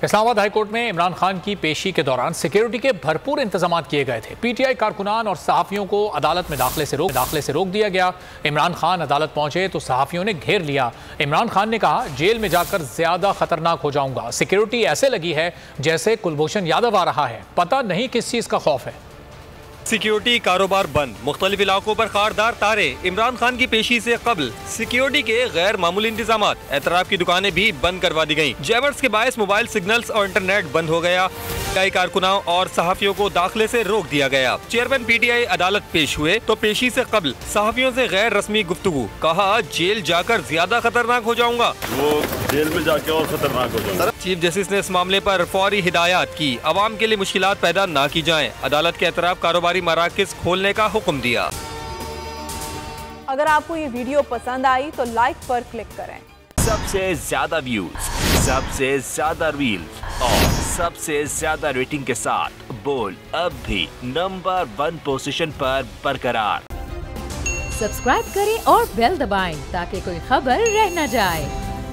Islamabad high court में इमरान खान की पेशी के दौरान सिक्योरिटी के भरपूर इंतजाम किए गए थे। पीटीआई कारकुनान और सहाफियों को अदालत में दाखिले से रोक दिया गया। इमरान खान अदालत पहुंचे तो सहाफियों ने घेर लिया। इमरान खान ने कहा, जेल में जाकर ज्यादा खतरनाक हो जाऊंगा। सिक्योरिटी ऐसे लगी है जैसे कुलभूषण यादव आ रहा है, पता नहीं किस चीज का खौफ है। सिक्योरिटी कारोबार बंद, मुख्तलिफ इलाकों पर खारदार तारे। इमरान खान की पेशी से कबल सिक्योरिटी के गैर मामूली इंतजाम। एतराब की दुकानें भी बंद करवा दी गयी। जैवर्स के बायस मोबाइल सिग्नल्स और इंटरनेट बंद हो गया। पीटीआई कारकुनाओं और सहाफियों को दाखिले से रोक दिया गया। चेयरमैन पीटीआई अदालत पेश हुए तो पेशी से कबल सहाफियों से गैर रस्मी गुफ्तगू। कहा, जेल जाकर ज्यादा खतरनाक हो जाऊंगा। वो जेल में जाके और खतरनाक हो जाऊंगा। चीफ जस्टिस ने इस मामले पर फौरी हिदायत की, अवाम के लिए मुश्किलात पैदा न की जाएं। अदालत के एतराब कारोबारी मराकज़ खोलने का हुक्म दिया। अगर आपको ये वीडियो पसंद आई तो लाइक पर क्लिक करें। सबसे ज्यादा व्यूज, सबसे ज्यादा रील्स और सबसे ज्यादा रेटिंग के साथ बोल अब भी नंबर 1 पोजीशन पर बरकरार। सब्सक्राइब करें और बेल दबाएं ताकि कोई खबर रह न जाए।